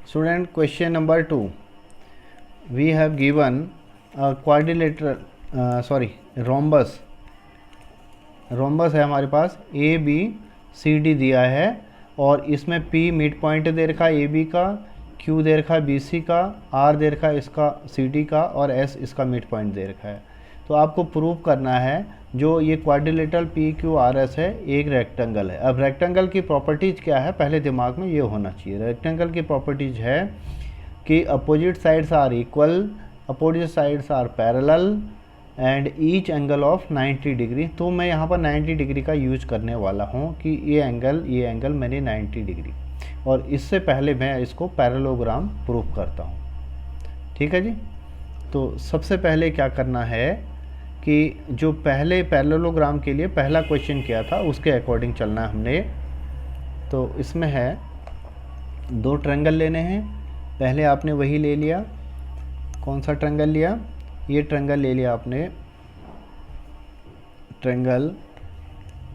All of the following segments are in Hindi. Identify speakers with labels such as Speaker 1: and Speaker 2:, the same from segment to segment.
Speaker 1: Student, question number 2. We have given a quadrilateral, rhombus. Rhombus है हमारे पास, ए बी सी डी दिया है और इसमें पी मिड पॉइंट दे रखा है ए बी का, क्यू दे रखा है बी सी का, आर दे रखा है इसका सी डी का और एस इसका मिड पॉइंट दे रखा है। तो आपको प्रूव करना है जो ये quadrilateral P Q R S है एक रेक्टेंगल है। अब रेक्टेंगल की प्रॉपर्टीज़ क्या है, पहले दिमाग में ये होना चाहिए। रेक्टेंगल की प्रॉपर्टीज़ है कि opposite sides are equal, opposite sides are parallel and each angle of 90 degree. तो मैं यहाँ पर 90 डिग्री का यूज करने वाला हूँ कि ये एंगल मैंने 90 डिग्री, और इससे पहले मैं इसको पैरेललोग्राम प्रूफ करता हूँ। ठीक है जी। तो सबसे पहले क्या करना है कि जो पहले पैरेललोग्राम के लिए पहला क्वेश्चन किया था उसके अकॉर्डिंग चलना है हमने। तो इसमें है दो ट्रायंगल लेने हैं। पहले आपने वही ले लिया, कौन सा ट्रायंगल लिया, ये ट्रायंगल ले लिया आपने, ट्रायंगल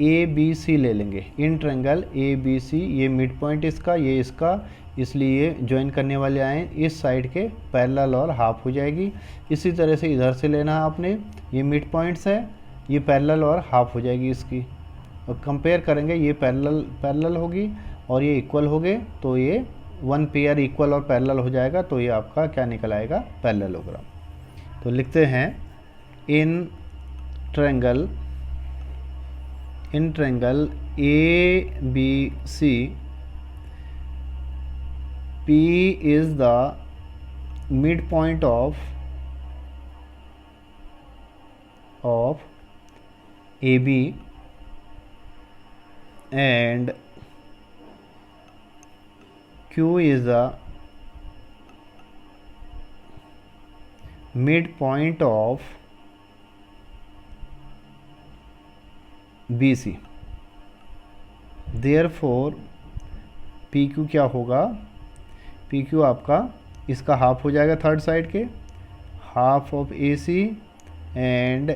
Speaker 1: ए बी सी ले लेंगे। इन ट्रायंगल ए बी सी, ये मिड पॉइंट इसका, ये इसका, इसलिए ज्वाइन करने वाले आए इस साइड के पैरेलल और हाफ हो जाएगी। इसी तरह से इधर से लेना है आपने, ये मिड पॉइंट्स है, ये पैरेलल और हाफ हो जाएगी इसकी। और कंपेयर करेंगे, ये पैरेलल होगी और ये इक्वल हो गए, तो ये वन पेयर इक्वल और पैरेलल हो जाएगा। तो ये आपका क्या निकल आएगा, पैरेललोग्राम। तो लिखते हैं in triangle A B C P is the midpoint of AB and Q is the midpoint of BC। Therefore PQ क्या होगा, PQ आपका इसका हाफ हो जाएगा, थर्ड साइड के half of AC and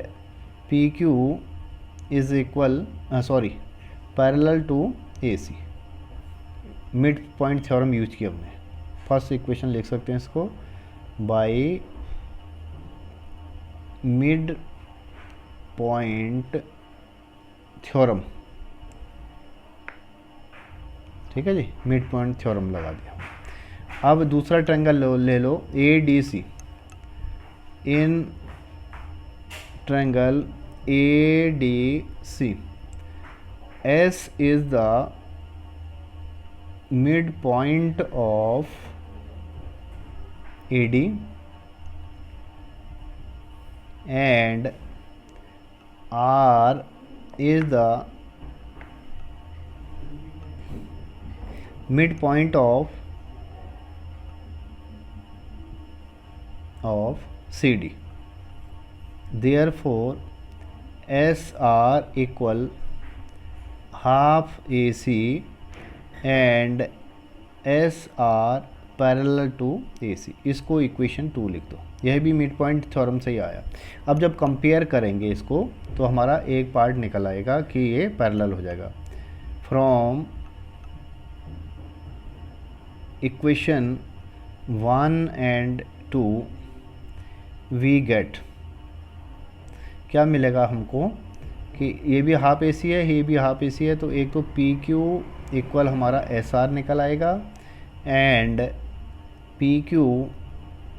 Speaker 1: PQ is equal parallel to AC। Mid point theorem use किया हमने। फर्स्ट इक्वेशन लिख सकते हैं इसको, बाय मिड पॉइंट थ्योरम। ठीक है जी, मिड पॉइंट थ्योरम लगा दिया। अब दूसरा ट्रायंगल ले लो A D C. In triangle A D C S is the mid point of A D and R is the mid point of CD। Therefore SR equal half AC and SR parallel to AC। इसको इक्वेशन 2 लिख दो। यह भी मिड पॉइंट थ्योरम से ही आया। अब जब कंपेयर करेंगे इसको तो हमारा एक पार्ट निकल आएगा कि ये पैरेलल हो जाएगा। From equation 1 and 2 we get, क्या मिलेगा हमको कि ये भी हाफ AC है, ये भी हाफ AC है, तो एक तो PQ इक्वल हमारा SR निकल आएगा एंड PQ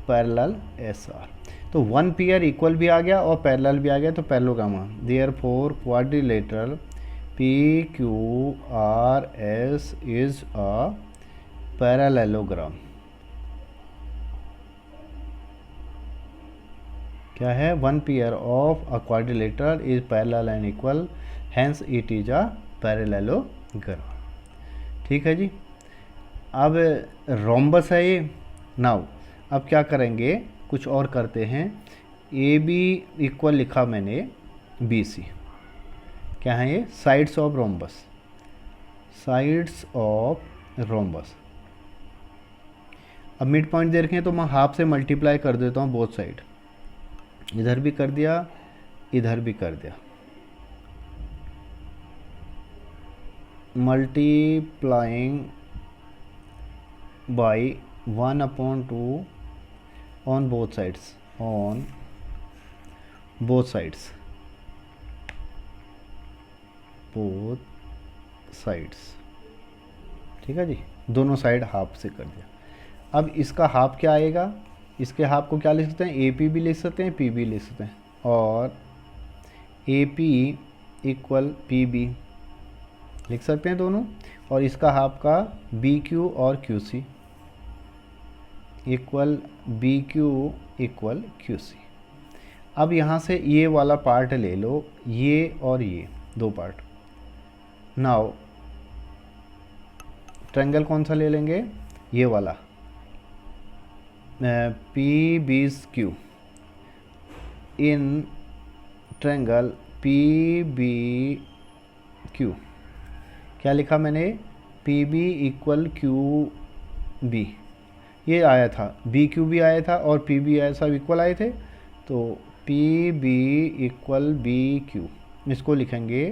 Speaker 1: पैरेलल SR। तो वन पेयर इक्वल भी आ गया और पैरेलल भी आ गया, तो parallelogram. Therefore quadrilateral PQRS is a parallelogram. क्या है, one pair of a quadrilateral is parallel and equal, hence it is a parallelogram. ठीक है जी। अब रोम्बस है ये। नाउ अब क्या करेंगे, कुछ और करते हैं। ए बी इक्वल लिखा मैंने बी सी। क्या है ये, sides of rhombus, sides of rhombus. अब मिड पॉइंट दे रखे हैं तो मैं हाफ से मल्टीप्लाई कर देता हूँ बोथ साइड। इधर भी कर दिया, इधर भी कर दिया। Multiplying by 1/2 on both sides, on both sides, both sides. ठीक है जी, दोनों साइड हाफ से कर दिया। अब इसका हाफ क्या आएगा, इसके हाफ को क्या लिख सकते हैं, ए पी भी लिख सकते हैं, पी भी लिख सकते हैं, और A P equal P B लिख सकते हैं दोनों। और इसका हाफ का बी क्यू और Q C equal B Q equal Q C. अब यहाँ से ये वाला पार्ट ले लो, ये और ये दो पार्ट। नाउ ट्रायंगल कौन सा ले लेंगे, ये वाला P B Q in triangle P B Q. क्या लिखा मैंने, P B equal Q B, ये आया था, बी क्यू भी आया था और पी बी आया, सब इक्वल आए थे। तो P B equal B Q, इसको लिखेंगे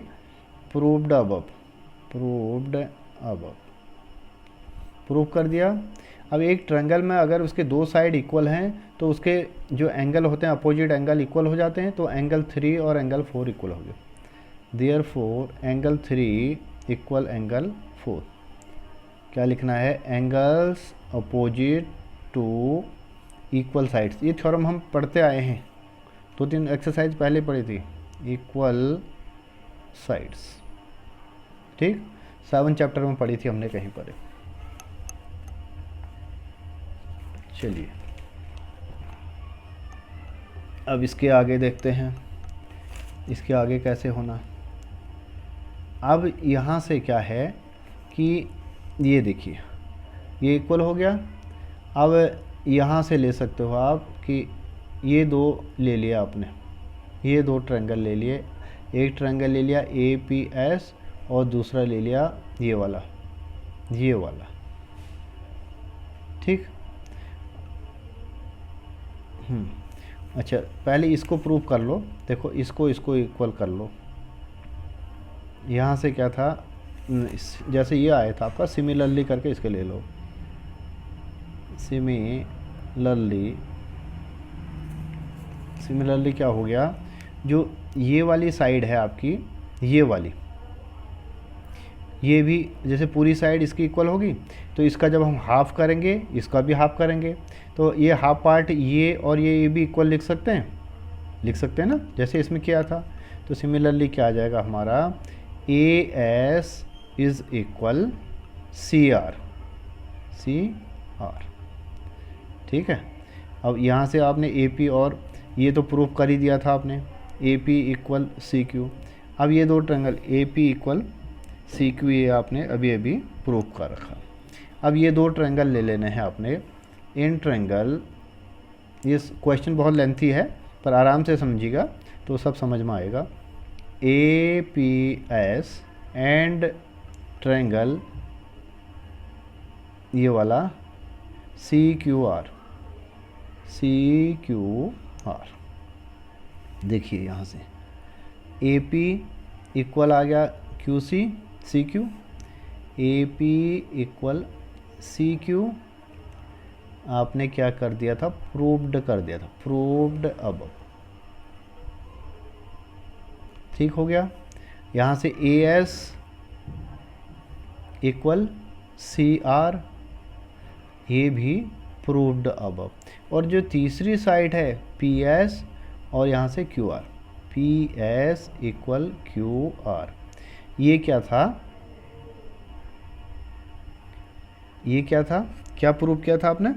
Speaker 1: proved above, proved above, prove कर दिया। अब एक ट्रायंगल में अगर उसके दो साइड इक्वल हैं तो उसके जो एंगल होते हैं अपोजिट एंगल इक्वल हो जाते हैं। तो एंगल 3 और एंगल 4 इक्वल हो गए। Therefore angle 3 equal angle 4। क्या लिखना है, angles opposite to equal sides. ये थ्योरम हम पढ़ते आए हैं, 2-3 एक्सरसाइज पहले पढ़ी थी, इक्वल साइड्स। ठीक, 7 चैप्टर में पढ़ी थी हमने कहीं पर। चलिए अब इसके आगे देखते हैं, इसके आगे कैसे होना। अब यहाँ से क्या है कि ये देखिए ये इक्वल हो गया। अब यहाँ से ले सकते हो आप कि ये दो ले लिया आपने, ये दो ट्रायंगल ले लिए, एक ट्रायंगल ले लिया ए पी एस और दूसरा ले लिया ये वाला, ये वाला। ठीक, अच्छा पहले इसको प्रूव कर लो। देखो इसको इक्वल कर लो। यहाँ से क्या था, जैसे ये आया था आपका सिमिलरली करके इसके ले लो, सिमिलरली क्या हो गया, जो ये वाली साइड है आपकी, ये वाली, ये भी जैसे पूरी साइड इसकी इक्वल होगी तो इसका जब हम हाफ करेंगे इसका भी हाफ करेंगे। तो ये हाफ पार्ट ये और ये भी इक्वल लिख सकते हैं ना, जैसे इसमें किया था। तो सिमिलरली क्या आ जाएगा हमारा, A S is equal C R, ठीक है। अब यहाँ से आपने ए पी और ये तो प्रूफ कर ही दिया था आपने, A P equal C Q. अब ये दो triangle A P equal C Q, ये आपने अभी प्रूव कर रखा। अब ये दो ट्रायंगल ले लेने हैं आपने। इन ट्रायंगल, ये क्वेश्चन बहुत लेंथी है पर आराम से समझिएगा तो सब समझ में आएगा। ए पी एस एंड ट्रायंगल ये वाला सी क्यू आर, देखिए यहाँ से ए पी इक्वल आ गया Q C Q, A P equal C Q. आपने क्या कर दिया था, प्रूव्ड कर दिया था, प्रूव्ड अब ठीक हो गया। यहाँ से A S equal C R, ये भी प्रूव्ड अब। और जो तीसरी साइड है पी एस और यहाँ से Q R, P S equal Q R, ये क्या था, ये क्या था, क्या प्रूव किया था आपने,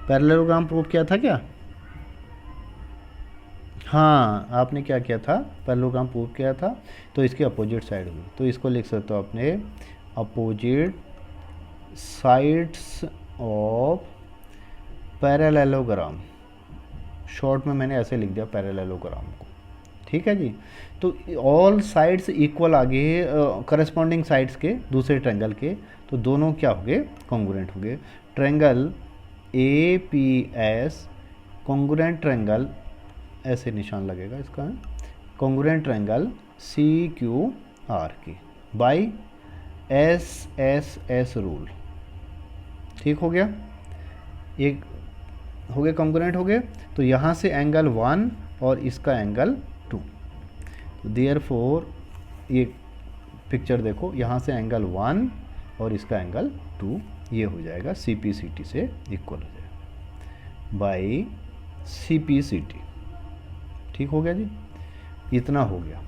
Speaker 1: पैरेललोग्राम प्रूव किया था क्या, हाँ आपने क्या किया था, पैरेललोग्राम प्रूव किया था। तो इसकी अपोजिट साइड हुई, तो इसको लिख सकते हो आपने opposite sides of parallelogram. Short में मैंने ऐसे लिख दिया पैरेललोग्राम को, ठीक है जी। तो ऑल साइड्स इक्वल आ गए करस्पॉन्डिंग साइड्स के दूसरे ट्रायंगल के, तो दोनों क्या हो गए, कॉन्ग्रुएंट हो गए। Triangle A P S congruent triangle, ऐसे निशान लगेगा इसका, congruent triangle C Q R की by S S S rule, ठीक हो गया। एक हो गए कॉन्ग्रुएंट हो गए, तो यहाँ से एंगल 1 और इसका एंगल 2, तो देयरफॉर ये पिक्चर देखो, यहाँ से एंगल 1 और इसका एंगल 2, ये हो जाएगा CPCT से इक्वल हो जाएगा बाई CPCT। ठीक हो गया जी, इतना हो गया।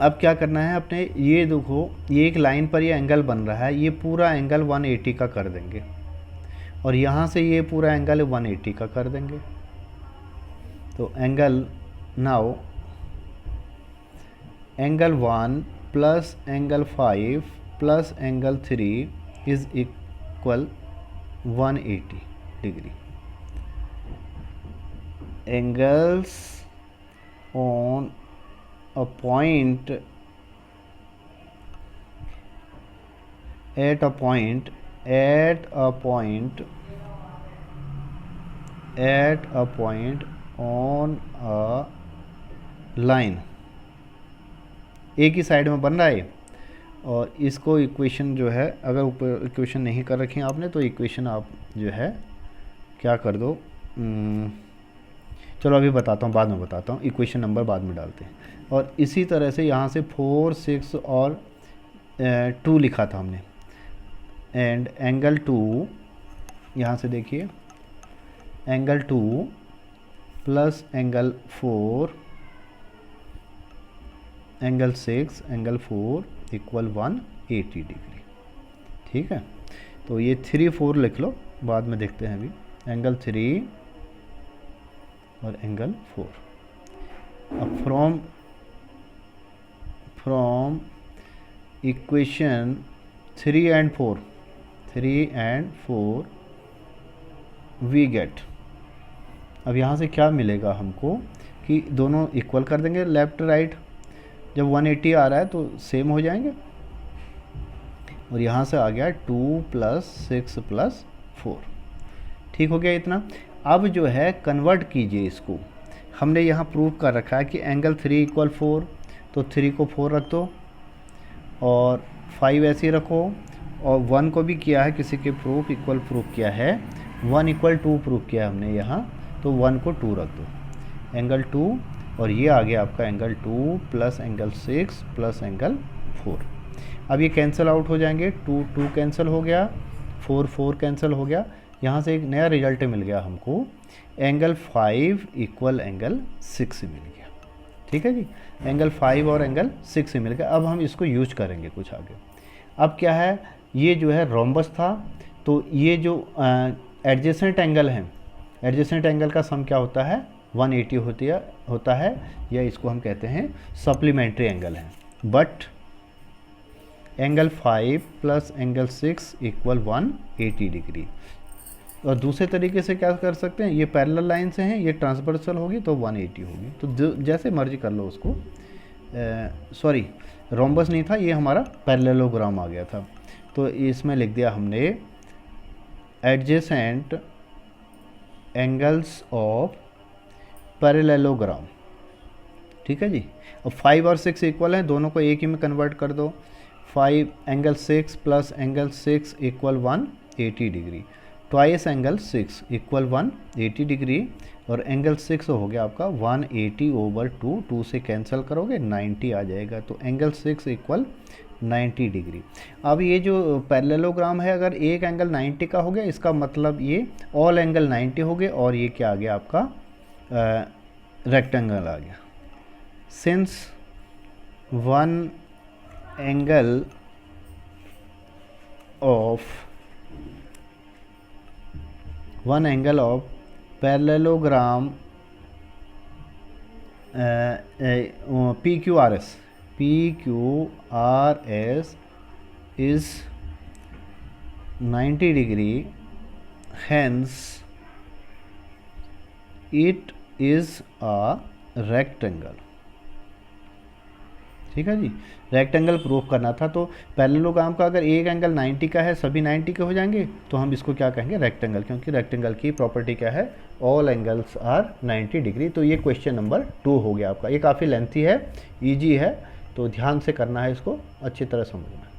Speaker 1: अब क्या करना है अपने, ये देखो ये एक लाइन पर ये एंगल बन रहा है, ये पूरा एंगल 180 का कर देंगे और यहाँ से ये पूरा एंगल 180 का कर देंगे। तो angle now angle 1 plus angle 5 plus angle 3 is equal 180 degree. Angles on a point at a point on a line, एक ही साइड में बन रहा है। और इसको इक्वेशन जो है, अगर ऊपर इक्वेशन नहीं कर रखी आपने तो इक्वेशन आप जो है क्या कर दो, चलो अभी बताता हूँ, बाद में बताता हूँ, इक्वेशन नंबर बाद में डालते हैं। और इसी तरह से यहाँ से 4, 6 और 2 लिखा था हमने, एंड एंगल 2, यहाँ से देखिए angle 2 plus angle 4 angle 6 angle 4 equal 180 degree. ठीक है, तो ये 3, 4 लिख लो, बाद में देखते हैं अभी। एंगल 3 और एंगल 4। अब from equation 3 and 4 we get, अब यहाँ से क्या मिलेगा हमको कि दोनों इक्वल कर देंगे लेफ्ट राइट, जब 180 आ रहा है तो सेम हो जाएंगे। और यहाँ से आ गया 2 + 6 + 4। ठीक हो गया इतना। अब जो है कन्वर्ट कीजिए इसको, हमने यहाँ प्रूव कर रखा है कि एंगल 3 = 4, तो 3 को 4 रख दो और 5 ऐसे ही रखो, और 1 को भी किया है किसी के प्रूफ, इक्वल प्रूफ किया है, 1 = 2 प्रूफ किया है हमने यहाँ, तो 1 को 2 रख दो, एंगल 2, और ये आ गया आपका angle 2 plus angle 6 plus angle 4। अब ये कैंसिल आउट हो जाएंगे, 2 2 कैंसिल हो गया, 4 4 कैंसिल हो गया। यहाँ से एक नया रिजल्ट मिल गया हमको, एंगल 5 = एंगल 6 मिल गया। ठीक है जी, एंगल 5 और एंगल 6 मिल गया। अब हम इसको यूज करेंगे कुछ आगे। अब क्या है, ये जो है रोम्बस था, तो ये जो एडजेसेंट एंगल हैं, एडजेसेंट एंगल का सम क्या होता है, 180 होता है, या इसको हम कहते हैं सप्लीमेंट्री एंगल है। But angle 5 plus angle 6 = 180 degree. और दूसरे तरीके से क्या कर सकते हैं, ये पैरेलल लाइन से हैं, ये ट्रांसवर्सल होगी तो 180 होगी, तो जैसे मर्जी कर लो उसको। सॉरी, रोम्बस नहीं था, ये हमारा पैरेललोग्राम आ गया था, तो इसमें लिख दिया हमने एडजेसेंट एंगल्स ऑफ पैरेललोग्राम। ठीक है जी। अब 5 और 6 इक्वल हैं, दोनों को एक ही में कन्वर्ट कर दो। 5 angle 6 plus angle 6 = 180 degree, twice angle 6 = 180 degree, और एंगल 6 हो गया आपका 180/2, 2 से कैंसिल करोगे 90 आ जाएगा, तो एंगल 6 = 90 डिग्री। अब ये जो पैरेललोग्राम है, अगर एक एंगल 90 का हो गया, इसका मतलब ये ऑल एंगल 90 हो गए, और ये क्या आ गया आपका रेक्टेंगल आ गया। Since one angle of parallelogram PQRS is 90 degree, hence it is a rectangle। ठीक है जी, रेक्टेंगल प्रूफ करना था, तो पैरेललोग्राम का अगर एक एंगल 90 का है, सभी 90 के हो जाएंगे, तो हम इसको क्या कहेंगे, रेक्टेंगल, क्योंकि रेक्टेंगल की प्रॉपर्टी क्या है, ऑल एंगल्स आर 90 डिग्री। तो ये क्वेश्चन नंबर 2 हो गया आपका। ये काफ़ी लेंथी है, इजी है, तो ध्यान से करना है इसको, अच्छी तरह समझना है।